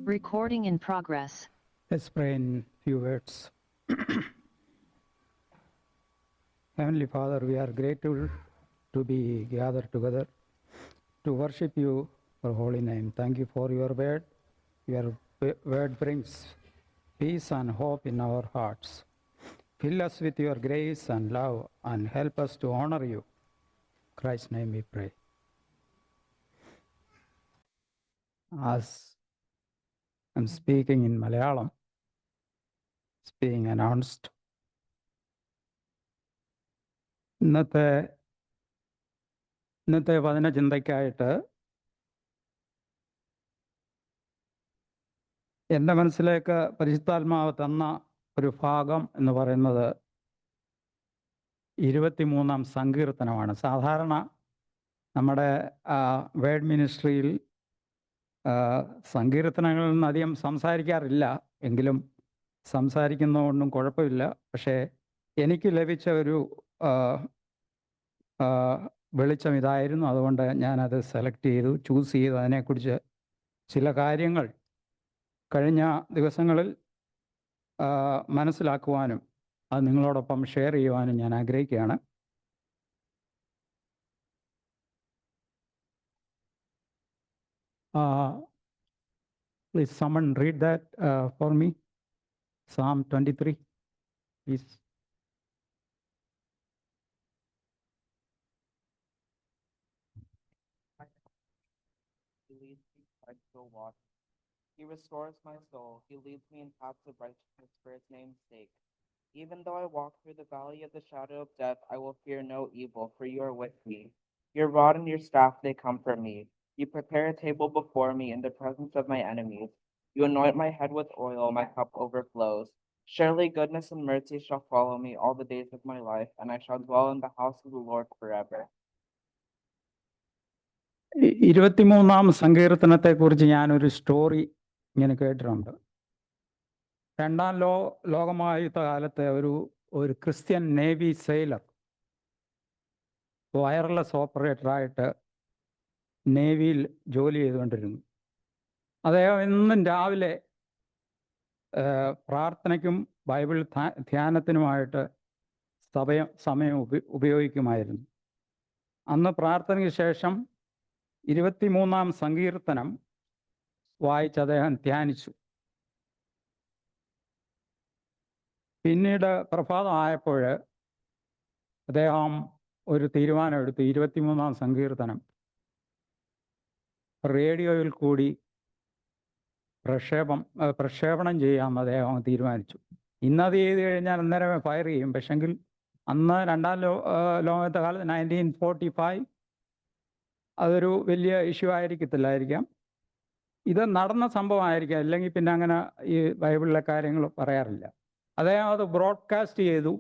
Recording in progress. Let's pray in few words. Heavenly Father, we are grateful to be gathered together to worship you for holy name. Thank you for your word. Your word brings peace and hope in our hearts. Fill us with your grace and love and help us to honor you. In Christ's name we pray. As I'm speaking in Malayalam, it's being announced. ഇന്നത്തെ വചന ചിന്തയ്ക്കായിട്ട് എൻ്റെ മനസ്സിലേക്ക് പരിശുദ്ധാത്മാവ് തന്ന ഒരു ഭാഗം എന്ന് പറയുന്നത് 23-ാം സങ്കീർത്തനമാണ്. സാധാരണ നമ്മുടെ വേർഡ് മിനിസ്ട്രിയിൽ സങ്കീർത്തനങ്ങളിൽ നിന്ന് അധികം സംസാരിക്കാറില്ല, എങ്കിലും സംസാരിക്കുന്നതുകൊണ്ടും കുഴപ്പമില്ല. പക്ഷേ എനിക്ക് ലഭിച്ച ഒരു വെളിച്ചം ഇതായിരുന്നു. അതുകൊണ്ട് ഞാനത് സെലക്ട് ചെയ്തു, ചൂസ് ചെയ്തു. അതിനെക്കുറിച്ച് ചില കാര്യങ്ങൾ കഴിഞ്ഞ ദിവസങ്ങളിൽ മനസ്സിലാക്കുവാനും അത് നിങ്ങളോടൊപ്പം ഷെയർ ചെയ്യുവാനും ഞാൻ ആഗ്രഹിക്കുകയാണ്. Please someone read that for me. Psalm 23, please. He restores my soul. He leads me in paths of righteousness for his name's sake. Even though I walk through the valley of the shadow of death, I will fear no evil, for you are with me. Your rod and your staff, they comfort me. You prepare a table before me in the presence of my enemies. You anoint my head with oil, my cup overflows. Surely goodness and mercy shall follow me all the days of my life, and I shall dwell in the house of the Lord forever. 23-ാം സങ്കീർത്തനത്തെക്കുറിച്ച് ഞാനൊരു story ഇങ്ങനെ കേട്ടിട്ടുണ്ട്. രണ്ടാം ലോകമഹായുദ്ധ കാലത്തെ ഒരു Christian navy sailor wireless ഓപ്പറേറ്ററായിട്ട് നേവിയിൽ ജോലി ചെയ്തുകൊണ്ടിരുന്നു. അദ്ദേഹം എന്നും രാവിലെ പ്രാർത്ഥനയ്ക്കും ബൈബിൾ ധ്യാനത്തിനുമായിട്ട് സമയം ഉപയോഗിക്കുമായിരുന്നു. അന്ന് പ്രാർത്ഥനയ്ക്ക് ശേഷം 23-ാം സങ്കീർത്തനം വായിച്ച് അദ്ദേഹം ധ്യാനിച്ചു. പിന്നീട് പ്രഭാതമായപ്പോൾ അദ്ദേഹം ഒരു തീരുമാനമെടുത്തു. 23-ാം സങ്കീർത്തനം റേഡിയോയിൽ കൂടി പ്രക്ഷേപണം ചെയ്യാമെന്ന് അദ്ദേഹം തീരുമാനിച്ചു. ഇന്നത് ചെയ്ത് കഴിഞ്ഞാൽ അന്നേരമേ ഫയർ ചെയ്യും. പക്ഷെങ്കിൽ അന്ന് രണ്ടാം ലോകത്തെ കാലത്ത് 1945 അതൊരു വലിയ ഇഷ്യൂ ആയിരിക്കത്തില്ലായിരിക്കാം. ഇത് നടന്ന സംഭവമായിരിക്കാം, അല്ലെങ്കിൽ പിന്നെ അങ്ങനെ ഈ ബൈബിളിലെ കാര്യങ്ങൾ പറയാറില്ല. അദ്ദേഹം അത് ബ്രോഡ്കാസ്റ്റ് ചെയ്തു.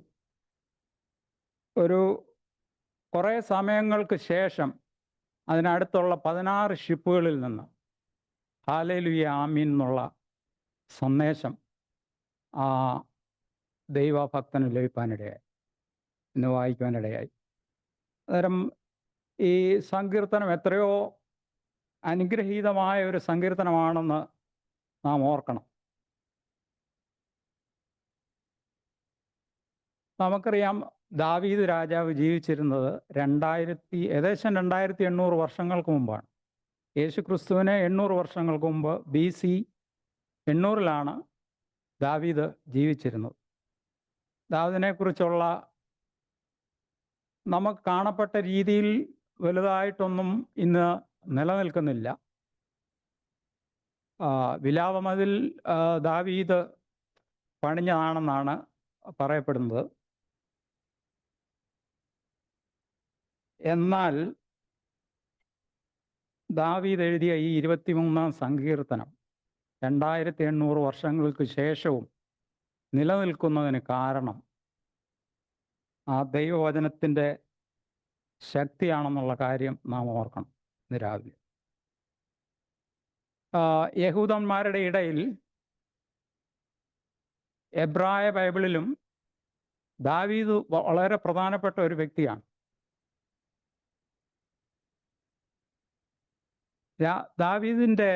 കുറേ സമയങ്ങൾക്ക് ശേഷം അതിനടുത്തുള്ള 16 ഷിപ്പുകളിൽ നിന്ന് ഹല്ലേലൂയ ആമീൻ എന്നുള്ള സന്ദേശം ആ ദൈവഭക്തന് ലഭിക്കാനിടയായി, ഇന്ന് വായിക്കുവാനിടയായി. അന്നേരം ഈ സങ്കീർത്തനം എത്രയോ അനുഗ്രഹീതമായ ഒരു സങ്കീർത്തനമാണെന്ന് നാം ഓർക്കണം. നമുക്കറിയാം, ദാവീദ് രാജാവ് ജീവിച്ചിരുന്നത് ഏകദേശം 2800 വർഷങ്ങൾക്ക് മുമ്പാണ്. യേശു ക്രിസ്തുവിനെ 800 വർഷങ്ങൾക്ക് മുമ്പ് BC 800-ലാണ് ദാവീദ് ജീവിച്ചിരുന്നത്. ദാവീദിനെക്കുറിച്ചുള്ള നമുക്ക് കാണപ്പെട്ട രീതിയിൽ വലുതായിട്ടൊന്നും ഇന്ന് നിലനിൽക്കുന്നില്ല. വിലാപമതിൽ ദാവീദ് പണിഞ്ഞതാണെന്നാണ് പറയപ്പെടുന്നത്. എന്നാൽ ദാവീദ് എഴുതിയ ഈ 23-ാം സങ്കീർത്തനം 2800 വർഷങ്ങൾക്ക് ശേഷവും നിലനിൽക്കുന്നതിന് കാരണം ആ ദൈവവചനത്തിൻ്റെ ശക്തിയാണെന്നുള്ള കാര്യം നാം ഓർക്കണം. ഇന്ന് രാവിലെ യഹൂദന്മാരുടെ ഇടയിൽ എബ്രായ ബൈബിളിലും ദാവീദ് വളരെ പ്രധാനപ്പെട്ട ഒരു വ്യക്തിയാണ്. ദാവീദിൻ്റെ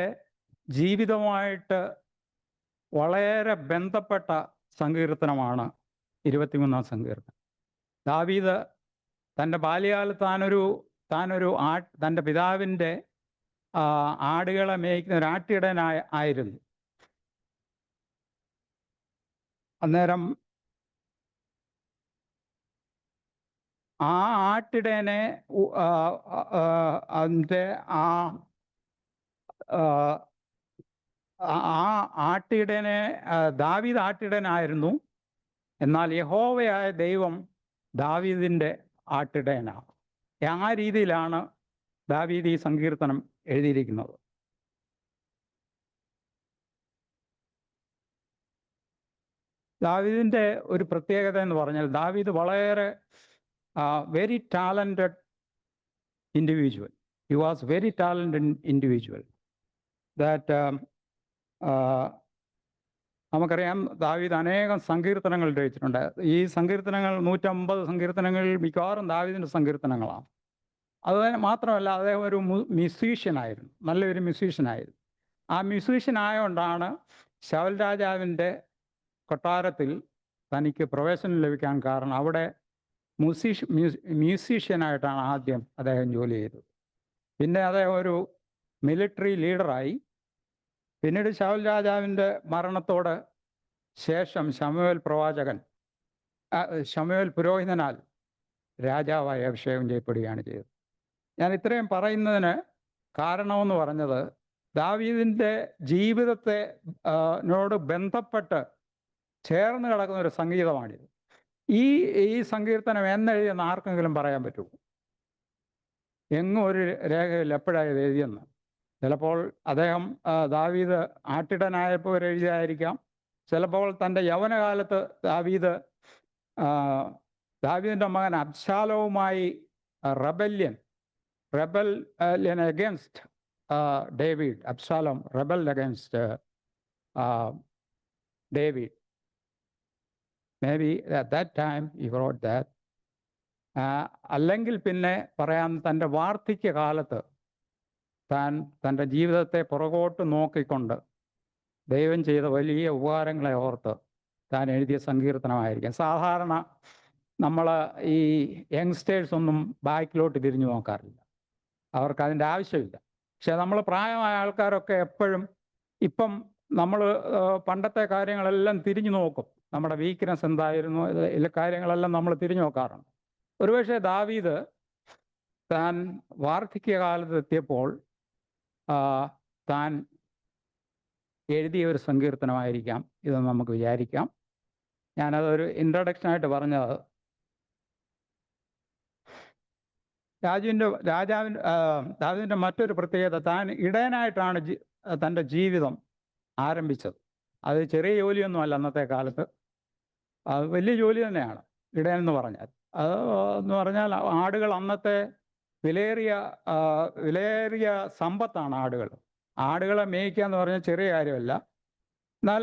ജീവിതവുമായിട്ട് വളരെ ബന്ധപ്പെട്ട സങ്കീർത്തനമാണ് 23-ാം സങ്കീർത്തനം. ദാവീദ് തൻ്റെ ബാല്യകാലത്ത് തൻ്റെ പിതാവിൻ്റെ ആടുകളെ മേയ്ക്കുന്ന ഒരു ആട്ടിടയനായിരുന്നു. അന്നേരം ആ ആട്ടിടയനെ അതിൻ്റെ ആ ആട്ടിടയനെ ദാവീദ് ആട്ടിടയനായിരുന്നു. എന്നാൽ യഹോവയായ ദൈവം ദാവീദിൻ്റെ ആട്ടിടയനാണ്. ആ രീതിയിലാണ് ദാവീദ് ഈ സങ്കീർത്തനം എഴുതിയിരിക്കുന്നത്. ദാവീദിൻ്റെ ഒരു പ്രത്യേകത എന്ന് പറഞ്ഞാൽ, ദാവീദ് വളരെ very talented individual. He was very talented individual. That നമുക്കറിയാം, ദാവീദ് അനേകം സങ്കീർത്തനങ്ങൾ രചിച്ചിട്ടുണ്ട്. ഈ സങ്കീർത്തനങ്ങൾ 150 സങ്കീർത്തനങ്ങളിൽ മിക്കവാറും ദാവീദിൻ്റെ സങ്കീർത്തനങ്ങളാണ്. അത് മാത്രമല്ല, അദ്ദേഹം ഒരു മ്യൂസീഷ്യനായിരുന്നു, നല്ലൊരു മ്യൂസീഷ്യനായിരുന്നു. ആ മ്യൂസീഷ്യൻ ആയതുകൊണ്ടാണ് ശൗൽ രാജാവിൻ്റെ കൊട്ടാരത്തിൽ തനിക്ക് പ്രവേശനം ലഭിക്കാൻ കാരണം. അവിടെ മ്യൂസീഷ്യനായിട്ടാണ് ആദ്യം അദ്ദേഹം ജോലി ചെയ്തത്. പിന്നെ അദ്ദേഹം ഒരു മിലിറ്ററി ലീഡറായി. പിന്നീട് ശൗൽ രാജാവിൻ്റെ മരണത്തോട് ശേഷം ശമൂവേൽ പുരോഹിതനാൽ രാജാവായി അഭിഷേകം ചെയ്യപ്പെടുകയാണ് ചെയ്തത്. ഞാൻ ഇത്രയും പറയുന്നതിന് കാരണമെന്ന് പറഞ്ഞത്, ദാവീദിൻ്റെ ജീവിതത്തെ നോട് ബന്ധപ്പെട്ട് ചേർന്ന് കിടക്കുന്ന ഒരു സംഗീതമാണിത്. ഈ സങ്കീർത്തനം എന്നെഴുതിയെന്ന് ആർക്കെങ്കിലും പറയാൻ പറ്റുമോ? എങ്ങും ഒരു രേഖയിൽ എപ്പോഴാണ് ഇത് എഴുതിയെന്ന്. ചിലപ്പോൾ അദ്ദേഹം ദാവീദ് ആട്ടിടനായപ്പോൾ എഴുതിയതായിരിക്കാം. ചിലപ്പോൾ തൻ്റെ യൗവനകാലത്ത് ദാവീദിൻ്റെ മകൻ അബ്ശാലോവുമായി rebellion against David. Absalom rebel against David. Maybe at that time he wrote that. അല്ലെങ്കിൽ പിന്നെ പറയാം, തൻ്റെ വാർദ്ധക്യകാലത്ത് തൻ്റെ ജീവിതത്തെ പുറകോട്ട് നോക്കിക്കൊണ്ട് ദൈവം ചെയ്ത വലിയ ഉപകാരങ്ങളെ ഓർത്ത് താൻ എഴുതിയ സങ്കീർത്തനമായിരിക്കാം. സാധാരണ നമ്മൾ ഈ യങ്സ്റ്റേഴ്സ് ഒന്നും ബാക്കിലോട്ട് തിരിഞ്ഞു നോക്കാറില്ല, അവർക്ക് അതിൻ്റെ ആവശ്യമില്ല. പക്ഷെ നമ്മൾ പ്രായമായ ആൾക്കാരൊക്കെ എപ്പോഴും ഇപ്പം നമ്മൾ പണ്ടത്തെ കാര്യങ്ങളെല്ലാം തിരിഞ്ഞു നോക്കും. നമ്മുടെ വീക്ക്നെസ് എന്തായിരുന്നു, ഇതിലെ കാര്യങ്ങളെല്ലാം നമ്മൾ തിരിഞ്ഞു നോക്കാറുണ്ട്. ഒരുപക്ഷെ ദാവീദ് താൻ വാർദ്ധക്യകാലത്ത് എത്തിയപ്പോൾ താൻ എഴുതിയ ഒരു സങ്കീർത്തനമായിരിക്കാം ഇതെന്ന് നമുക്ക് വിചാരിക്കാം. ഞാനതൊരു ഇൻട്രൊഡക്ഷനായിട്ട് പറഞ്ഞത്, ദാവീദിൻ്റെ മറ്റൊരു പ്രത്യേകത, താൻ ഇടയനായിട്ടാണ് തൻ്റെ ജീവിതം ആരംഭിച്ചത്. അത് ചെറിയ ജോലിയൊന്നുമല്ല അന്നത്തെ കാലത്ത്, അത് വലിയ ജോലി തന്നെയാണ് ഇടയൻ എന്ന് പറഞ്ഞാൽ. അത് എന്ന് പറഞ്ഞാൽ ആടുകൾ അന്നത്തെ വിലയേറിയ സമ്പത്താണ്. ആടുകളെ മേയ്ക്കുക എന്ന് പറഞ്ഞാൽ ചെറിയ കാര്യമല്ല. എന്നാൽ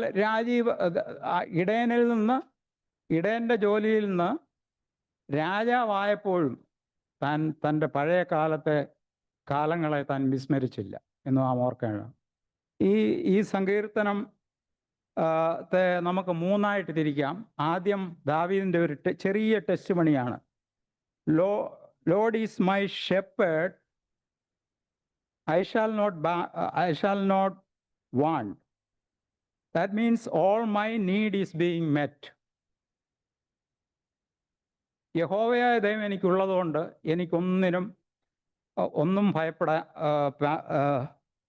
ഇടയൻ്റെ ജോലിയിൽ നിന്ന് രാജാവായപ്പോഴും താൻ തൻ്റെ പഴയ കാലങ്ങളെ താൻ വിസ്മരിച്ചില്ല എന്ന് നാം ഓർക്കണം. ഈ സങ്കീർത്തനം നമുക്ക് മൂന്നായിട്ട് തിരിക്കാം. ആദ്യം ദാവീദിൻ്റെ ഒരു ചെറിയ ടെസ്റ്റ് മണിയാണ്. Lord is my shepherd, I shall not want. That means all my need is being met. യഹോവയായ ദൈവം എനിക്കുള്ളതുകൊണ്ട്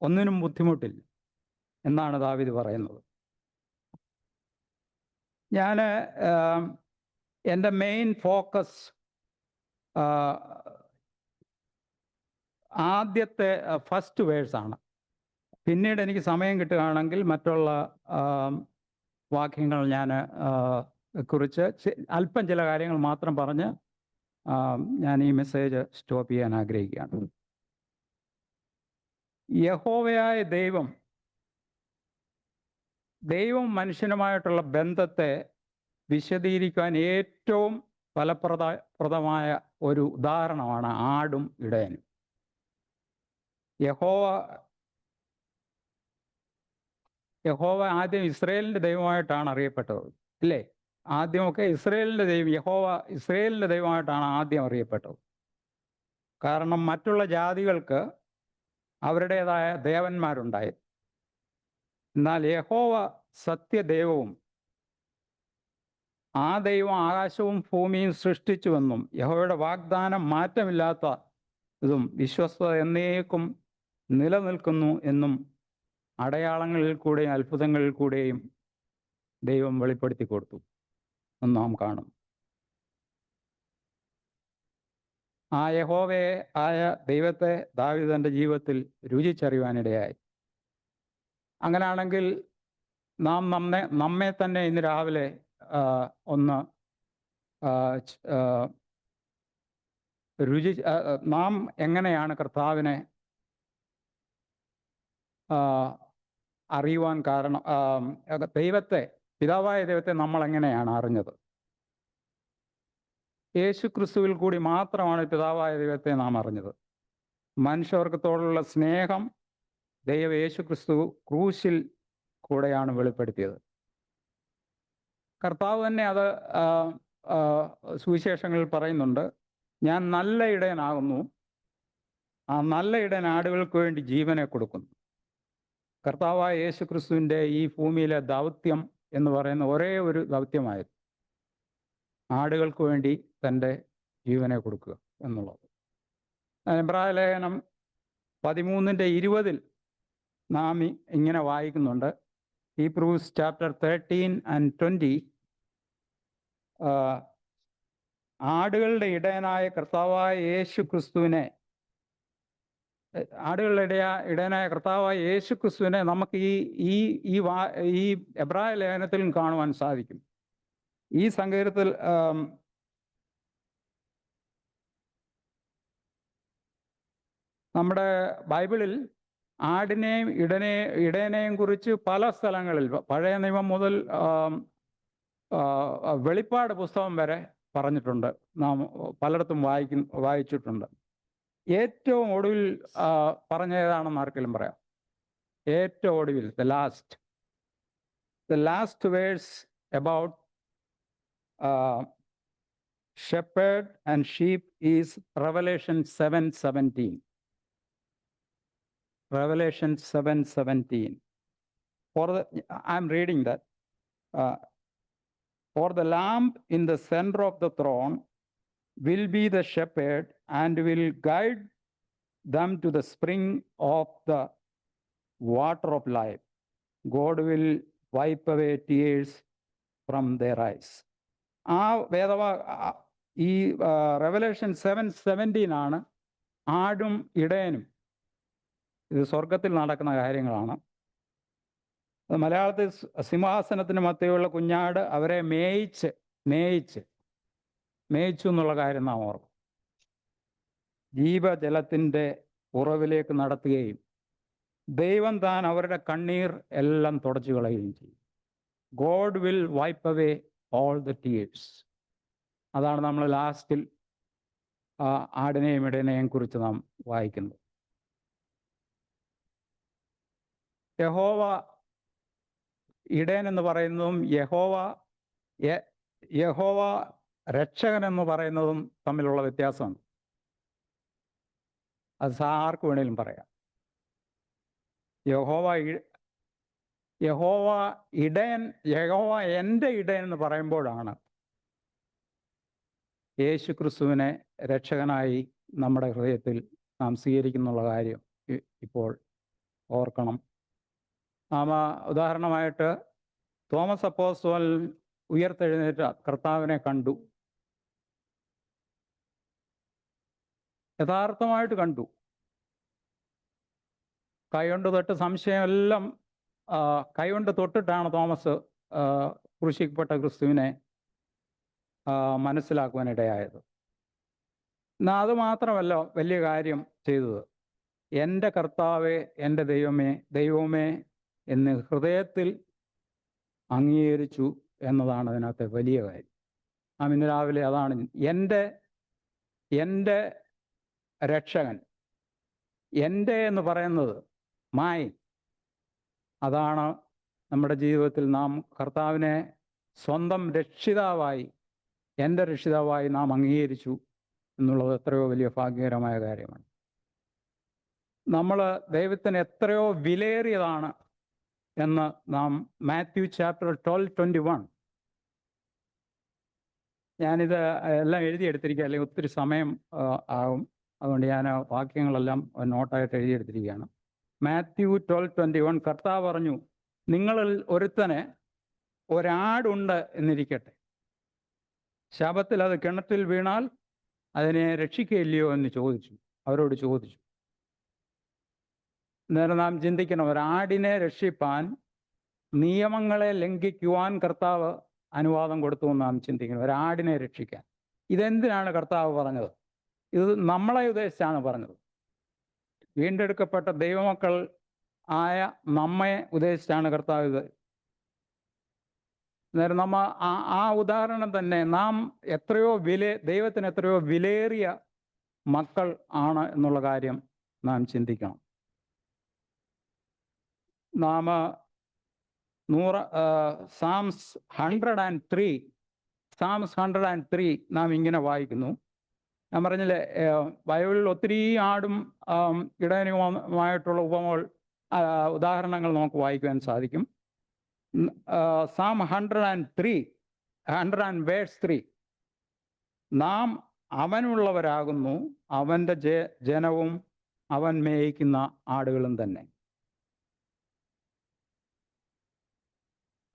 ഒന്നിനും ബുദ്ധിമുട്ടില്ല എന്നാണ് ദാവീദ് പറയുന്നത്. ഞാൻ എൻ്റെ മെയിൻ ഫോക്കസ് ആദ്യത്തെ ഫസ്റ്റ് വേഴ്സാണ്. പിന്നീട് എനിക്ക് സമയം കിട്ടുകയാണെങ്കിൽ മറ്റുള്ള വാക്യങ്ങൾ കുറിച്ച് അല്പം ചില കാര്യങ്ങൾ മാത്രം പറഞ്ഞ് ഞാൻ ഈ മെസ്സേജ് സ്റ്റോപ്പ് ചെയ്യാൻ ആഗ്രഹിക്കുകയാണ്. യഹോവയായ ദൈവം മനുഷ്യനുമായിട്ടുള്ള ബന്ധത്തെ വിശദീകരിക്കാൻ ഏറ്റവും ഫലപ്രദമായ ഒരു ഉദാഹരണമാണ് ആടും ഇടയനും. യഹോവ യഹോവ ആദ്യം ഇസ്രയേലിൻ്റെ ദൈവമായിട്ടാണ് അറിയപ്പെട്ടത്, ഇല്ലേ? ആദ്യമൊക്കെ ഇസ്രയേലിൻ്റെ ദൈവം, യഹോവ ഇസ്രയേലിൻ്റെ ദൈവമായിട്ടാണ് ആദ്യം അറിയപ്പെട്ടത്. കാരണം മറ്റുള്ള ജാതികൾക്ക് അവരുടേതായ ദേവന്മാരുണ്ടായി. എന്നാൽ യഹോവ സത്യദൈവവും ആ ദൈവം ആകാശവും ഭൂമിയും സൃഷ്ടിച്ചുവെന്നും യഹോവയുടെ വാഗ്ദാനം മാറ്റമില്ലാത്ത ഇതും വിശ്വസ്തത എന്നേക്കും നിലനിൽക്കുന്നു എന്നും അടയാളങ്ങളിൽ കൂടെയും അത്ഭുതങ്ങളിൽ കൂടെയും ദൈവം വെളിപ്പെടുത്തി കൊടുത്തു എന്ന് നാം കാണും. ആ യഹോവയെ ആയ ദൈവത്തെ ദാവീദ് തൻ്റെ ജീവിതത്തിൽ രുചിച്ചറിയുവാനിടയായി. അങ്ങനെയാണെങ്കിൽ നാം നമ്മെ തന്നെ ഇന്ന് രാവിലെ ഒന്ന് നാം എങ്ങനെയാണ് കർത്താവിനെ അറിയുവാൻ കാരണം, ദൈവത്തെ, പിതാവായ ദൈവത്തെ നമ്മൾ എങ്ങനെയാണ് അറിഞ്ഞത്? യേശു ക്രിസ്തുവിൽ കൂടി മാത്രമാണ് പിതാവായ ദൈവത്തെ നാം അറിഞ്ഞത്. മനുഷ്യവർഗത്തോടുള്ള സ്നേഹം ദൈവം യേശു ക്രിസ്തു ക്രൂശിൽ കൂടെയാണ് വെളിപ്പെടുത്തിയത്. കർത്താവ് തന്നെ അത് സുവിശേഷങ്ങളിൽ പറയുന്നുണ്ട്, ഞാൻ നല്ല ഇടയനാകുന്നു, ആ നല്ല ഇടയൻ ആടുകൾക്ക് വേണ്ടി ജീവനെ കൊടുക്കുന്നു. കർത്താവായ യേശു ക്രിസ്തുവിൻ്റെ ഈ ഭൂമിയിലെ ദൗത്യം എന്ന് പറയുന്ന ഒരേ ഒരു ദൗത്യമായിരുന്നു, ആടുകൾക്ക് വേണ്ടി തൻ്റെ ജീവനെ കൊടുക്കുക എന്നുള്ളത്. എബ്രായ ലേഖനം 13:20 നാം ഇങ്ങനെ വായിക്കുന്നുണ്ട്. ഹീബ്രൂസ് ചാപ്റ്റർ 13:20, ആടുകളുടെ ഇടയനായ കർത്താവായ യേശു ക്രിസ്തുവിനെ, ഇടയനായ കർത്താവായ യേശു ക്രിസ്തുവിനെ നമുക്ക് ഈ എബ്രായ ലേഖനത്തിലും കാണുവാൻ സാധിക്കും. ഈ സങ്കീർത്തനത്തിൽ നമ്മുടെ ബൈബിളിൽ ആടിനെയും ഇടയനെയും കുറിച്ച് പല സ്ഥലങ്ങളിൽ, പഴയ നിയമം മുതൽ വെളിപ്പാട് പുസ്തകം വരെ പറഞ്ഞിട്ടുണ്ട്, നാം പലയിടത്തും വായിച്ചിട്ടുണ്ട്. ഏറ്റവും ഒടുവിൽ പറഞ്ഞ ഏതാണെന്ന് ആർക്കെങ്കിലും പറയാം? ഏറ്റവും ഒടുവിൽ, the last verse about shepherd and sheep is Revelation 7:17. Revelation 7:17. I'm reading that. For the lamb in the center of the throne will be the shepherd and will guide them to the spring of the water of life. God will wipe away tears from their eyes. ആ ഈ revelation 7:17 ആണ് ആടും ഇടയനും. ഇത് സ്വർഗത്തിൽ നടക്കുന്ന കാര്യങ്ങളാണ്. മലയാളത്തിൽ സിംഹാസനത്തിന് മധ്യയുള്ള കുഞ്ഞാട് അവരെ മേയിച്ചു എന്നുള്ള കാര്യം നാം ഓർക്കും. ജീവജലത്തിൻ്റെ ഉറവിലേക്ക് നടത്തുകയും ദൈവം താൻ അവരുടെ കണ്ണീർ എല്ലാം തുടച്ചു കളയുകയും ചെയ്യും. God will wipe away all the tears. അതാണ് നമ്മൾ ലാസ്റ്റിൽ ആടിനെയും ഇടയനെയും കുറിച്ച് നാം വായിക്കുന്നത്. യഹോവ ഇടയൻ എന്ന് പറയുന്നതും യഹോവ രക്ഷകൻ എന്ന് പറയുന്നതും തമ്മിലുള്ള വ്യത്യാസമുണ്ട്. അത് ആർക്ക് വേണേലും പറയാം. യഹോവ എൻ്റെ ഇടയൻ എന്ന് പറയുമ്പോഴാണ് യേശു ക്രിസ്തുവിനെ രക്ഷകനായി നമ്മുടെ ഹൃദയത്തിൽ നാം സ്വീകരിക്കുന്നുള്ള കാര്യം ഇപ്പോൾ ഓർക്കണം. ഉദാഹരണമായിട്ട് തോമസ് അപ്പോസ്തലൻ ഉയർത്തെഴുന്നേറ്റ കർത്താവിനെ കണ്ടു, യഥാർത്ഥമായിട്ട് കണ്ടു. കൈകൊണ്ട് തൊട്ട് സംശയമെല്ലാം കൈകൊണ്ട് തൊട്ടിട്ടാണ് തോമസ് ക്രൂശിക്കപ്പെട്ട ക്രിസ്തുവിനെ മനസ്സിലാക്കുവാനിടയായത്. എന്നാൽ അതുമാത്രമല്ല വലിയ കാര്യം ചെയ്തത്, എൻ്റെ കർത്താവേ, എൻ്റെ ദൈവമേ എന്ന് ഹൃദയത്തിൽ അംഗീകരിച്ചു എന്നതാണ് അതിനകത്തെ വലിയ കാര്യം. നാം ഇന്ന് രാവിലെ അതാണ് എൻ്റെ രക്ഷകൻ, എൻ്റെ എന്ന് പറയുന്നത് മായി, അതാണ് നമ്മുടെ ജീവിതത്തിൽ നാം കർത്താവിനെ സ്വന്തം രക്ഷിതാവായി, എൻ്റെ രക്ഷിതാവായി നാം അംഗീകരിച്ചു എന്നുള്ളത് എത്രയോ വലിയ ഭാഗ്യകരമായ കാര്യമാണ്. നമ്മൾ ദൈവത്തിന് എത്രയോ വിലയേറിയതാണ് എന്ന് നാം മാത്യു ചാപ്റ്റർ 12:21, ഞാനിത് എല്ലാം എഴുതിയെടുത്തിരിക്കുക, അല്ലെങ്കിൽ ഒത്തിരി സമയം ആകും, അതുകൊണ്ട് ഞാൻ വാക്യങ്ങളെല്ലാം നോട്ടായിട്ട് എഴുതിയെടുത്തിരിക്കുകയാണ്. മാത്യു 12:21 കർത്താവ് പറഞ്ഞു, നിങ്ങളിൽ ഒരുത്തന് ഒരാടുണ്ട് എന്നിരിക്കട്ടെ, ശബത്തിൽ അത് കിണറ്റിൽ വീണാൽ അതിനെ രക്ഷിക്കുകയില്ലയോ എന്ന് അവരോട് ചോദിച്ചു. നേരെ നാം ചിന്തിക്കണം, ഒരാടിനെ രക്ഷിപ്പാൻ നിയമങ്ങളെ ലംഘിക്കുവാൻ കർത്താവ് അനുവാദം കൊടുത്തു എന്ന് നാം ചിന്തിക്കണം. ഒരാടിനെ രക്ഷിക്കാൻ ഇതെന്തിനാണ് കർത്താവ് പറഞ്ഞത്? ഇത് നമ്മളെ ഉദ്ദേശിച്ചാണ് പറഞ്ഞത്. വീണ്ടെടുക്കപ്പെട്ട ദൈവമക്കൾ ആയ നമ്മെ ഉദ്ദേശിച്ചാണ് കർത്താവ് ഇത്. അന്നേരം ആ ഉദാഹരണം തന്നെ, നാം ദൈവത്തിന് എത്രയോ വിലയേറിയ മക്കൾ ആണ് എന്നുള്ള കാര്യം നാം ചിന്തിക്കണം. നാം സാംസ് 103 നാം ഇങ്ങനെ വായിക്കുന്നു. ഞാൻ പറഞ്ഞില്ലേ, ബൈബിളിൽ ഒത്തിരി ആടും ഇടയനുമായിട്ടുള്ള ഉദാഹരണങ്ങൾ നമുക്ക് വായിക്കുവാൻ സാധിക്കും. Psalm 103 നാം അവനുള്ളവരാകുന്നു, അവൻ്റെ ജനവും അവൻ മേയിക്കുന്ന ആടുകളും തന്നെ.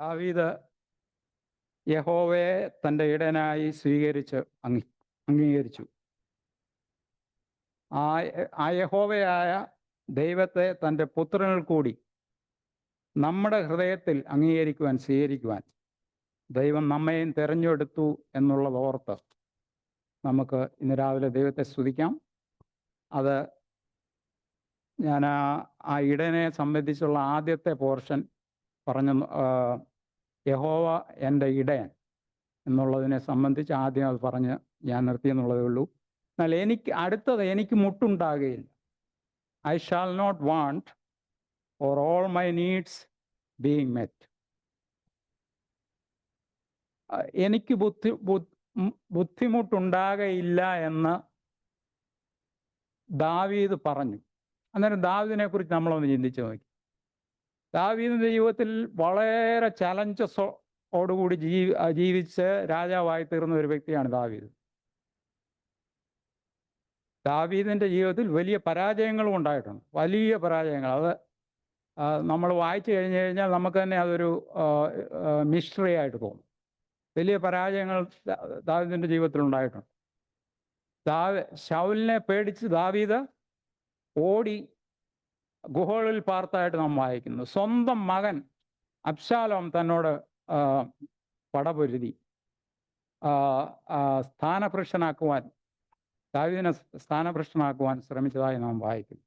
ദാവീദ് യഹോവയെ തൻ്റെ ഇടയനായി അംഗീകരിച്ചു. ആ യഹോവയായ ദൈവത്തെ തൻ്റെ പുത്രനിൽ കൂടി നമ്മുടെ ഹൃദയത്തിൽ സ്വീകരിക്കുവാൻ ദൈവം നമ്മയും തിരഞ്ഞെടുത്തു എന്നുള്ളത് ഓർത്ത് നമുക്ക് ഇന്ന് രാവിലെ ദൈവത്തെ സ്തുതിക്കാം. അത് ഞാൻ ആ ഇടയനെ സംബന്ധിച്ചുള്ള ആദ്യത്തെ പോർഷൻ പറഞ്ഞു, യഹോവ എൻ്റെ ഇടയൻ എന്നുള്ളതിനെ സംബന്ധിച്ച് ആദ്യം അത് പറഞ്ഞ് ഞാൻ നിർത്തിയെന്നുള്ളതേ ഉള്ളൂ. എന്നാൽ എനിക്ക് മുട്ടുണ്ടാകുകയില്ല. I shall not want for all my needs being met. എനിക്ക് ബുദ്ധിമുട്ടുണ്ടാകയില്ല എന്ന് ദാവീദ് പറഞ്ഞു. അന്നേരം ദാവീദിനെ കുറിച്ച് നമ്മളൊന്ന് ചിന്തിച്ചു നോക്കി. ദാവീദിന്റെ ജീവിതത്തിൽ വളരെ ചലഞ്ചസോടുകൂടി ജീവിച്ച് രാജാവായി തീർന്ന ഒരു വ്യക്തിയാണ് ദാവീദ്. ദാവീദിന്റെ ജീവിതത്തിൽ വലിയ പരാജയങ്ങളും ഉണ്ടായിട്ടുണ്ട്, വലിയ പരാജയങ്ങൾ. അത് നമ്മൾ വായിച്ചു കഴിഞ്ഞാൽ നമുക്ക് തന്നെ അതൊരു മിസ്റ്ററി ആയിട്ട് തോന്നും. വലിയ പരാജയങ്ങൾ ദാവീദിന്റെ ജീവിതത്തിൽ ഉണ്ടായിട്ടുണ്ട്. ശൗലിനെ പേടിച്ച് ദാവീദ് ഓടി ഗുഹകളിൽ പാർത്തായിട്ട് നാം വായിക്കുന്നു. സ്വന്തം മകൻ അബ്ശാലോം തന്നോട് പടപൊരുതി ദാവീദിനെ സ്ഥാനഭ്രഷ്ടനാക്കുവാൻ ശ്രമിച്ചതായി നാം വായിക്കുന്നു.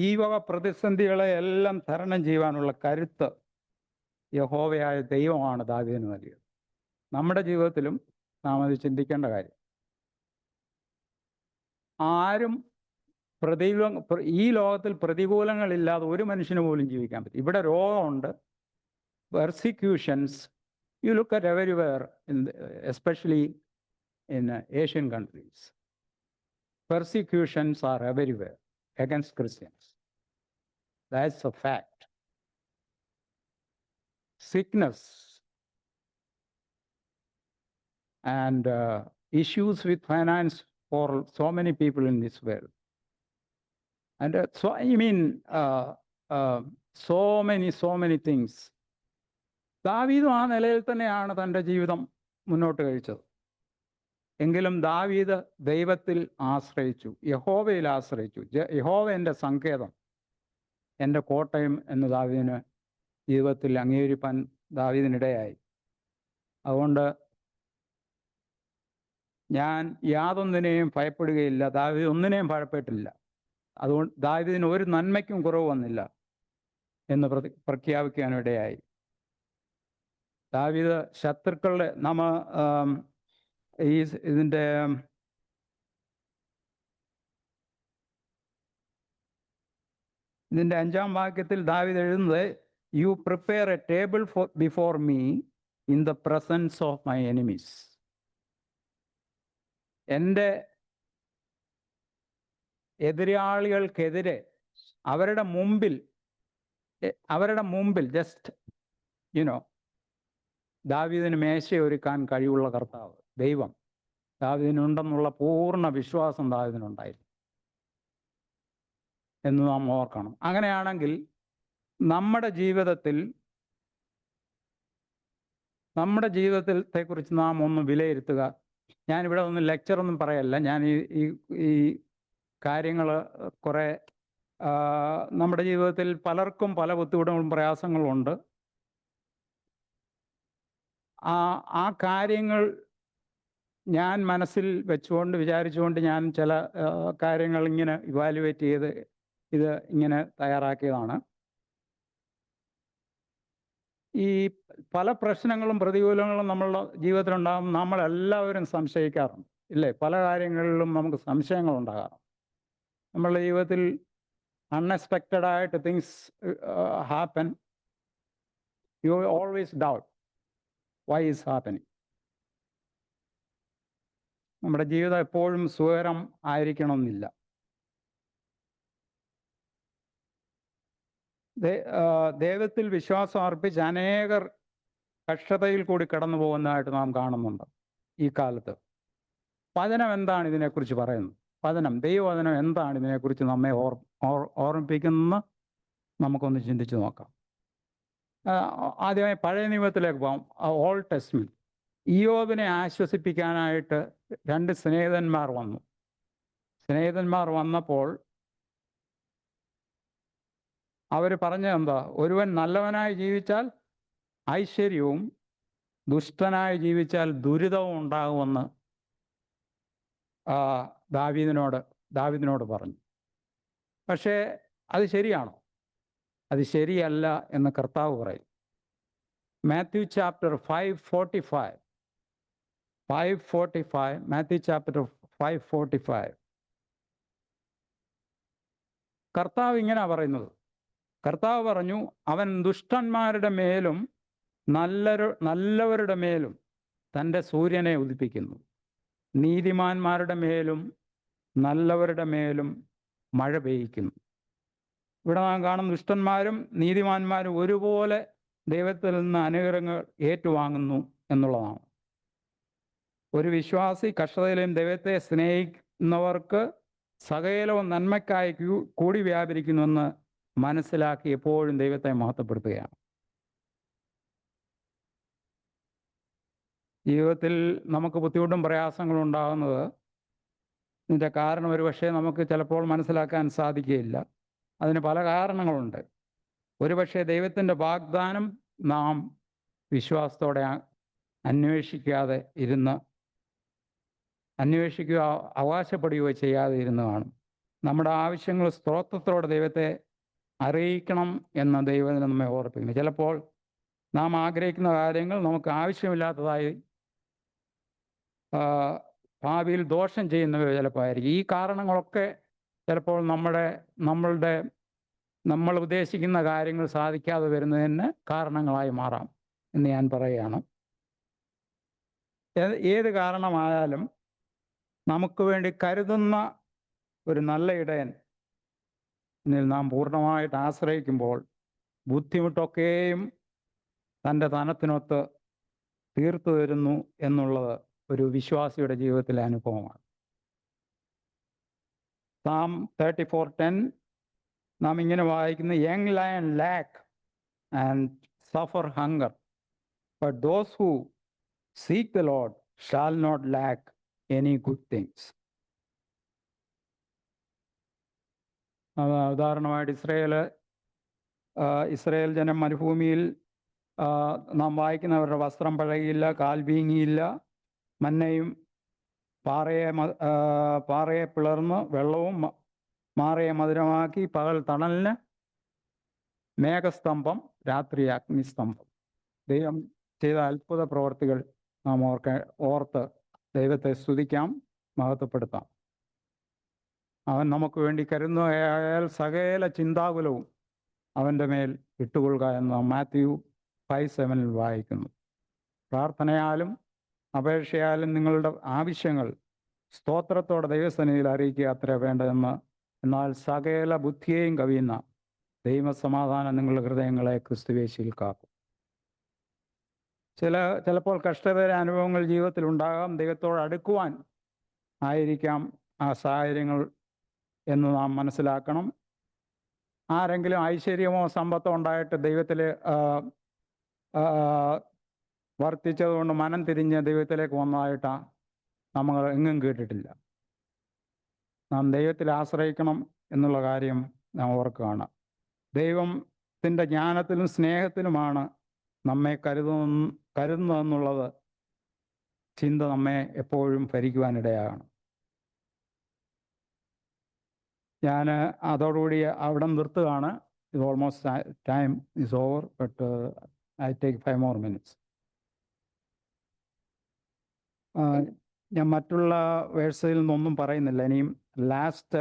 ഈ വക പ്രതിസന്ധികളെ എല്ലാം തരണം ചെയ്യുവാനുള്ള കരുത്ത് യഹോവയായ ദൈവമാണ് ദാവീദിന് നൽകിയത്. നമ്മുടെ ജീവിതത്തിലും നാം അത് ചിന്തിക്കേണ്ട കാര്യം. ആരും ഈ ലോകത്തിൽ പ്രതികൂലങ്ങളില്ലാതെ ഒരു മനുഷ്യന് പോലും ജീവിക്കാൻ പറ്റും. ഇവിടെ രോഗമുണ്ട്, persecutions. You look at everywhere, especially in Asian countries. Persecutions are everywhere against Christians. That's a fact. Sickness and issues with finance for so many people in this world. And so many things. ദാവീദും ആ നിലയിൽ തന്നെയാണ് തൻ്റെ ജീവിതം മുന്നോട്ട് കഴിച്ചത്. എങ്കിലും ദാവീദ് ദൈവത്തിൽ ആശ്രയിച്ചു, യഹോവയിൽ ആശ്രയിച്ചു. യഹോവ എൻ്റെ സങ്കേതം, എൻ്റെ കോട്ടയം എന്ന് ദാവീദിന് ജീവിതത്തിൽ അംഗീകരിപ്പാൻ ദാവീദിനിടയായി. അതുകൊണ്ട് ഞാൻ യാതൊന്നിനെയും ഭയപ്പെടുകയില്ല. ദാവീദ് ഒന്നിനെയും ഭയപ്പെട്ടില്ല. അതുകൊണ്ട് ദാവീദിന് ഒരു നന്മയ്ക്കും കുറവ് വന്നില്ല എന്ന് പ്രഖ്യാപിക്കാനിടയായി. ദാവീദ് ശത്രുക്കളുടെ ഇതിൻ്റെ ഇതിൻ്റെ 5-ാം വാക്യത്തിൽ ദാവീദ് എഴുതുന്നത്, you prepare a table before me in the presence of my enemies. എൻ്റെ എതിരാളികൾക്കെതിരെ അവരുടെ മുമ്പിൽ ജസ്റ്റ് ദാവീദിന് മേശയൊരുക്കാൻ കഴിവുള്ള കർത്താവ് ദൈവം ദാവീദിനുണ്ടെന്നുള്ള പൂർണ്ണ വിശ്വാസം ദാവീദിനുണ്ടായിരുന്നു എന്ന് നാം ഓർക്കണം. അങ്ങനെയാണെങ്കിൽ നമ്മുടെ ജീവിതത്തെക്കുറിച്ച് നാം ഒന്ന് വിലയിരുത്തുക. ഞാനിവിടെ ഒന്നും ലെക്ചറൊന്നും പറയല്ല. ഞാൻ ഈ കാര്യങ്ങൾ കുറേ നമ്മുടെ ജീവിതത്തിൽ പലർക്കും പല ബുദ്ധിമുട്ടുകളും പ്രയാസങ്ങളും ഉണ്ട്. ആ കാര്യങ്ങൾ ഞാൻ മനസ്സിൽ വെച്ചുകൊണ്ട് വിചാരിച്ചുകൊണ്ട് ഞാൻ ചില കാര്യങ്ങൾ ഇങ്ങനെ ഇവാലുവേറ്റ് ചെയ്ത് ഇത് ഇങ്ങനെ തയ്യാറാക്കിയതാണ്. ഈ പല പ്രശ്നങ്ങളും പ്രതികൂലങ്ങളും നമ്മളുടെ ജീവിതത്തിലുണ്ടാകും. നമ്മളെല്ലാവരും സംശയിക്കാറുണ്ട്, ഇല്ലേ? പല കാര്യങ്ങളിലും നമുക്ക് സംശയങ്ങളുണ്ടാകാം. നമ്മളുടെ ജീവിതത്തിൽ അൺഎക്സ്പെക്റ്റഡ് ആയിട്ട് things happen. You always doubt why is happening. നമ്മുടെ ജീവിതം എപ്പോഴും സുഖകരം ആയിരിക്കണമെന്നില്ല. ദൈവത്തിൽ വിശ്വാസം അർപ്പിച്ച് അനേകർ കഷ്ടതയിൽ കൂടി കടന്നു പോകുന്നതായിട്ട് നാം കാണുന്നുണ്ട് ഈ കാലത്ത്. വചനം എന്താണ് ഇതിനെക്കുറിച്ച് പറയുന്നത്? ദൈവവചനം എന്താണ് ഇതിനെക്കുറിച്ച് നമ്മെ ഓർമ്മിപ്പിക്കുന്നത്? നമുക്കൊന്ന് ചിന്തിച്ച് നോക്കാം. ആദ്യമായി പഴയ നിയമത്തിലേക്ക് പോകാം. Old testament. ഇയ്യോബിനെ ആശ്വസിപ്പിക്കാനായിട്ട് 2 സ്നേഹിതന്മാർ വന്നപ്പോൾ അവർ പറഞ്ഞത് എന്താ? ഒരുവൻ നല്ലവനായി ജീവിച്ചാൽ ഐശ്വര്യവും, ദുഷ്ടനായി ജീവിച്ചാൽ ദുരിതവും ഉണ്ടാകുമെന്ന് ദാവീദിനോട് പറഞ്ഞു. പക്ഷേ അത് ശരിയാണോ? അത് ശരിയല്ല എന്ന് കർത്താവ് പറയും. Matthew chapter 5:45. Matthew chapter 5:45. കർത്താവ് ഇങ്ങനെ പറയുന്നത്. കർത്താവ് പറഞ്ഞു, അവൻ ദുഷ്ടന്മാരുടെ മേലും നല്ലവരുടെ മേലും തൻ്റെ സൂര്യനെ ഉദിപ്പിക്കുന്നു, നീതിമാന്മാരുടെ മേലും നല്ലവരുടെ മേലും മഴ പെയ്യിക്കുന്നു. ഇവിടെ നാം കാണുന്ന ദുഷ്ടന്മാരും നീതിമാന്മാരും ഒരുപോലെ ദൈവത്തിൽ നിന്ന് അനുഗ്രഹങ്ങൾ ഏറ്റുവാങ്ങുന്നു എന്നുള്ളതാണ്. ഒരു വിശ്വാസി കഷ്ടതയിലും ദൈവത്തെ സ്നേഹിക്കുന്നവർക്ക് സകലവും നന്മയ്ക്കായി കൂടി വ്യാപരിക്കുന്നുവെന്ന് മനസ്സിലാക്കി എപ്പോഴും ദൈവത്തെ മഹത്വപ്പെടുത്തുകയാണ്. ജീവിതത്തിൽ നമുക്ക് ബുദ്ധിമുട്ടും പ്രയാസങ്ങളും ഉണ്ടാകുന്നത് ഇതിൻ്റെ കാരണം ഒരുപക്ഷെ നമുക്ക് ചിലപ്പോൾ മനസ്സിലാക്കാൻ സാധിക്കുകയില്ല. അതിന് പല കാരണങ്ങളുണ്ട്. ഒരുപക്ഷെ ദൈവത്തിൻ്റെ വാഗ്ദാനം നാം വിശ്വാസത്തോടെ അന്വേഷിക്കുകയോ അവകാശപ്പെടുകയോ ചെയ്യാതെ ഇരുന്ന് കാണും. നമ്മുടെ ആവശ്യങ്ങൾ സ്തോത്രത്തോടെ ദൈവത്തെ അറിയിക്കണം എന്ന ദൈവത്തിന് നമ്മെ ഓർപ്പിക്കുന്നു. ചിലപ്പോൾ നാം ആഗ്രഹിക്കുന്ന കാര്യങ്ങൾ നമുക്ക് ആവശ്യമില്ലാത്തതായി ഭാവിയിൽ ദോഷം ചെയ്യുന്നവ ചിലപ്പോൾ ആയിരിക്കും. ഈ കാരണങ്ങളൊക്കെ ചിലപ്പോൾ നമ്മൾ ഉദ്ദേശിക്കുന്ന കാര്യങ്ങൾ സാധിക്കാതെ വരുന്നതിന് കാരണങ്ങളായി മാറാം എന്ന് ഞാൻ പറയുകയാണ്. ഏത് കാരണമായാലും നമുക്ക് വേണ്ടി കരുതുന്ന ഒരു നല്ല ഇടയൻ നാം പൂർണ്ണമായിട്ട് ആശ്രയിക്കുമ്പോൾ ബുദ്ധിമുട്ടൊക്കെയും തൻ്റെ ധനത്തിനൊത്ത് തീർത്തു തരുന്നു എന്നുള്ളത് ഒരു വിശ്വാസിയുടെ ജീവിതത്തിലെ അനുഭവമാണ്. Psalm 34:10 നാം ഇങ്ങനെ വായിക്കുന്നു, young lion lack and suffer hunger, but those who seek the Lord shall not lack any good things. ഉദാഹരണമായിട്ട് ഇസ്രയേൽ ജനം മരുഭൂമിയിൽ നാം വായിക്കുന്നവരുടെ വസ്ത്രം പഴകിയില്ല, കാൽ വീങ്ങിയില്ല, മന്നയും പാറയെ പിളർന്ന് വെള്ളവും മാറയെ മധുരമാക്കി, പകൽ തണലിന് മേഘസ്തംഭം, രാത്രി അഗ്നിസ്തംഭം. ദൈവം ചെയ്ത അത്ഭുത പ്രവർത്തികൾ നാം ഓർത്ത് ദൈവത്തെ സ്തുതിക്കാം, മഹത്വപ്പെടുത്താം. അവൻ നമുക്ക് വേണ്ടി കരുതുന്നയാൽ സകല ചിന്താകുലവും അവൻ്റെ മേൽ ഇട്ടുകൊള്ളുക എന്ന് മാത്യു 5:7 വായിക്കുന്നു. പ്രാർത്ഥനയാലും അപേക്ഷയാലും നിങ്ങളുടെ ആവശ്യങ്ങൾ സ്തോത്രത്തോടെ ദൈവസന്നിധിയിൽ അറിയിക്കുക അത്ര വേണ്ടതെന്ന്. എന്നാൽ സകല ബുദ്ധിയെയും കവിയുന്ന ദൈവസമാധാനം നിങ്ങളുടെ ഹൃദയങ്ങളെ ക്രിസ്തുവേശുവിൽ കാക്കും. ചിലപ്പോൾ കഷ്ടതയുടെ അനുഭവങ്ങൾ ജീവിതത്തിൽ ഉണ്ടാകാം. ദൈവത്തോട് അടുക്കുവാൻ ആയിരിക്കാം ആ സാഹചര്യങ്ങൾ എന്ന് നാം മനസ്സിലാക്കണം. ആരെങ്കിലും ഐശ്വര്യമോ സമ്പത്തോ ഉണ്ടായിട്ട് ദൈവത്തിൽ വർത്തിച്ചതുകൊണ്ട് മനം തിരിഞ്ഞ് ദൈവത്തിലേക്ക് വന്നതായിട്ട് നമ്മൾ എങ്ങും കേട്ടിട്ടില്ല. നാം ദൈവത്തിൽ ആശ്രയിക്കണം എന്നുള്ള കാര്യം നാം ഓർക്കുകയാണ്. ദൈവത്തിൻ്റെ ജ്ഞാനത്തിലും സ്നേഹത്തിലുമാണ് നമ്മെ കരുതുന്നതെന്നുള്ളത് ചിന്ത നമ്മെ എപ്പോഴും ഭരിക്കുവാനിടയാകണം. ഞാൻ അതോടുകൂടി അവിടെ നിർത്തുകയാണ്. ഇത് almost time is over, but I take 5 more minutes. ഞാൻ മറ്റുള്ള വേഴ്സിൽ നിന്നൊന്നും പറയുന്നില്ല. ഇനിയും last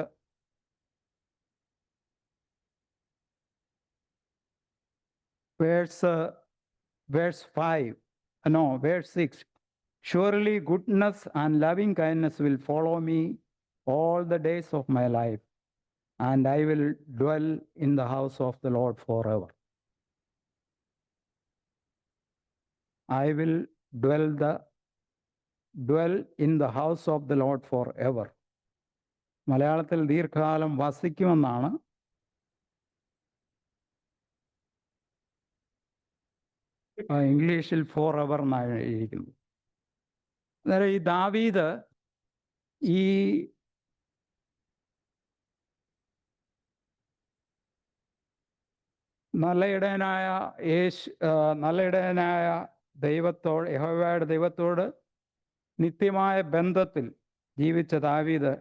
verse 5, no, verse 6. Surely goodness and loving kindness will follow me all the days of my life, and I will dwell in the house of the Lord forever. I will dwell in the house of the Lord forever. മലയാളത്തിൽ ദീർഘകാലം വസിക്കുമെന്നാണ്. ഇംഗ്ലീഷിൽ for ever എന്നാണ് എഴുതിയിരിക്കുന്നത്. അന്നേരം ഈ ദാവീദ് ഈ നല്ല ഇടയനായ ദൈവത്തോട്, യഹോവയുടെ ദൈവത്തോട് നിത്യമായ ബന്ധത്തിൽ ജീവിച്ച ദാവീദ്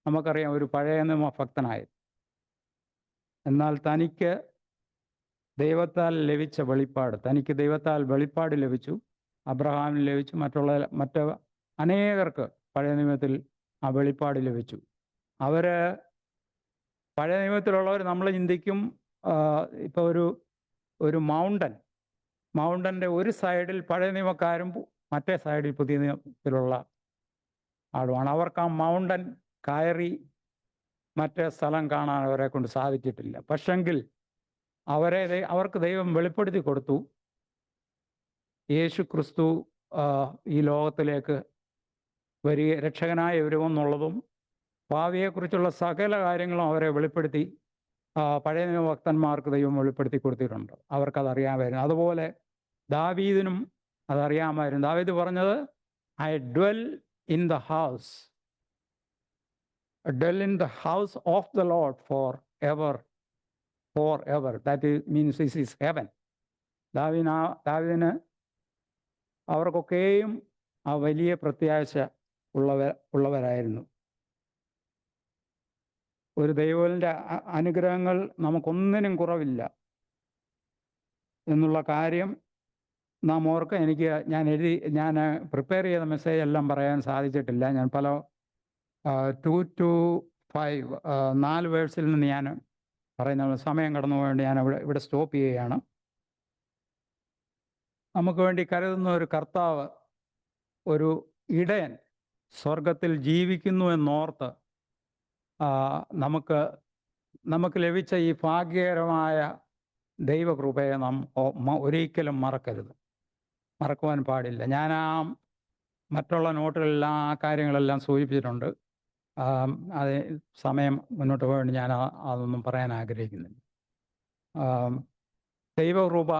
നമുക്കറിയാം ഒരു പഴയ നിയമ ഭക്തനായി. എന്നാൽ തനിക്ക് ദൈവത്താൽ ലഭിച്ച വെളിപ്പാട്, ദൈവത്താൽ വെളിപ്പാട് ലഭിച്ചു. അബ്രഹാമിന് ലഭിച്ചു, മറ്റ് അനേകർക്ക് പഴയ നിയമത്തിൽ ആ വെളിപ്പാട് ലഭിച്ചു. പഴയ നിയമത്തിലുള്ളവർ നമ്മൾ ചിന്തിക്കും ഇപ്പോൾ ഒരു മൗണ്ടൻ്റെ ഒരു സൈഡിൽ പഴയ നിയമക്കാരും മറ്റേ സൈഡിൽ പുതിയ നിയമത്തിലുള്ള ആളുമാണ്. അവർക്ക് ആ മൗണ്ടൻ കയറി മറ്റേ സ്ഥലം കാണാൻ അവരെ കൊണ്ട് സാധിച്ചിട്ടില്ല. പക്ഷെങ്കിൽ അവർക്ക് ദൈവം വെളിപ്പെടുത്തി കൊടുത്തു. യേശു ക്രിസ്തു ഈ ലോകത്തിലേക്ക് രക്ഷകനായി വരുമെന്നുള്ളതും ഭാവിയെക്കുറിച്ചുള്ള സകല കാര്യങ്ങളും അവരെ വെളിപ്പെടുത്തി പഴയ നിയമഭക്തന്മാർക്ക് ദൈവം വെളിപ്പെടുത്തി കൊടുത്തിട്ടുണ്ട്. അവർക്കതറിയാമായിരുന്നു. അതുപോലെ ദാവീദിനും അതറിയാമായിരുന്നു. ദാവീദ് പറഞ്ഞത് I dwell in the house of the Lord for ever. That means this is heaven. ദാവീദിന് അവർക്കൊക്കെയും ആ വലിയ പ്രത്യാശ ഉള്ളവരായിരുന്നു. ഒരു ദൈവത്തിൻ്റെ അനുഗ്രഹങ്ങൾ നമുക്കൊന്നിനും കുറവില്ല എന്നുള്ള കാര്യം നാം ഓർക്കുക. ഞാൻ പ്രിപ്പയർ ചെയ്ത മെസ്സേജ് എല്ലാം പറയാൻ സാധിച്ചിട്ടില്ല. ഞാൻ 2 to 5 4 വേഴ്സിൽ നിന്ന് ഞാൻ പറയുന്ന സമയം കടന്നു പോയത് ഞാൻ ഇവിടെ സ്റ്റോപ്പ് ചെയ്യുകയാണ്. നമുക്ക് വേണ്ടി കരുതുന്ന ഒരു കർത്താവ്, ഒരു ഇടയൻ സ്വർഗത്തിൽ ജീവിക്കുന്നു എന്നോർത്ത് നമുക്ക് ലഭിച്ച ഈ ഭാഗ്യകരമായ ദൈവകൃപയെ നാം ഒരിക്കലും മറക്കുവാൻ പാടില്ല. ഞാൻ മറ്റുള്ള നോട്ടുകളെല്ലാം ആ കാര്യങ്ങളെല്ലാം സൂചിപ്പിച്ചിട്ടുണ്ട്. അത് സമയം മുന്നോട്ട് പോയിട്ട് ഞാൻ അതൊന്നും പറയാൻ ആഗ്രഹിക്കുന്നില്ല. ദൈവകൃപ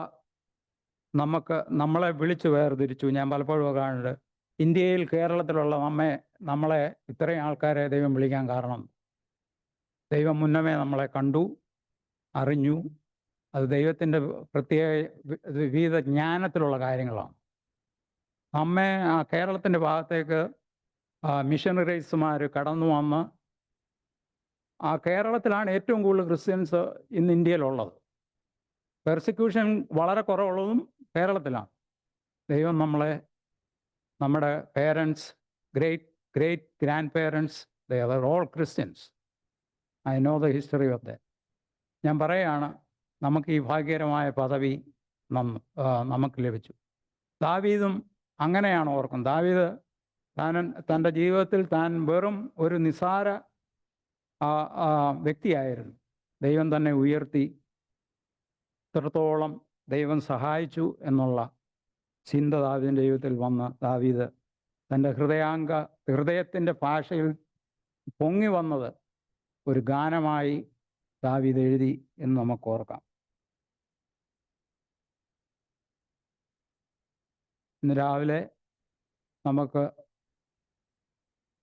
നമ്മളെ വിളിച്ചു വേർതിരിച്ചു. ഞാൻ പലപ്പോഴും കാണുന്നുണ്ട്, ഇന്ത്യയിൽ കേരളത്തിലുള്ള നമ്മളെ ഇത്രയും ആൾക്കാരെ ദൈവം വിളിക്കാൻ കാരണം ദൈവം മുന്നമേ നമ്മളെ കണ്ടു, അറിഞ്ഞു. അത് ദൈവത്തിൻ്റെ പ്രത്യേക വിവിധ ജ്ഞാനത്തിലുള്ള കാര്യങ്ങളാണ്. കേരളത്തിൻ്റെ ഭാഗത്തേക്ക് മിഷണറീസുമാർ കടന്നു വന്ന് കേരളത്തിലാണ് ഏറ്റവും കൂടുതൽ ക്രിസ്ത്യൻസ് ഇന്ന് ഇന്ത്യയിലുള്ളത്. പെർസിക്യൂഷൻ വളരെ കുറവുള്ളതും കേരളത്തിലാണ്. ദൈവം നമ്മുടെ parents, great grand parents, they are all Christians. I know the history of that. ഞാൻ പറയുകയാണ്, നമുക്ക് ഈ ഭാഗ്യകരമായ പദവി നമുക്ക് ലഭിച്ചു. ദാവീദും അങ്ങനെയാണ് ഓർക്കുന്നത്. ദാവീദ് തൻ്റെ ജീവിതത്തിൽ താൻ വെറും ഒരു നിസാര വ്യക്തിയായിരുന്നു. ദൈവം തന്നെ ഉയർത്തി, ഇത്രത്തോളം ദൈവം സഹായിച്ചു എന്നുള്ള ചിന്ത ദാവീദിൻ്റെ ജീവിതത്തിൽ വന്ന് ദാവീദ് തൻ്റെ ഹൃദയത്തിൻ്റെ ഭാഷയിൽ പൊങ്ങി വന്നത് ഒരു ഗാനമായി ദാവീദ് എഴുതി എന്ന് നമുക്ക് ഓർക്കാം. ഇന്ന് രാവിലെ നമുക്ക്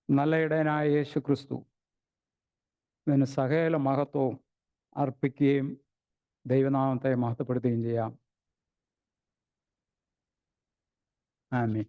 നല്ല ഇടയനായ യേശു ക്രിസ്തു ഇതിന് സകല മഹത്വവും അർപ്പിക്കുകയും ദൈവനാമത്തെ മഹത്വപ്പെടുത്തുകയും ചെയ്യാം. ആമേൻ.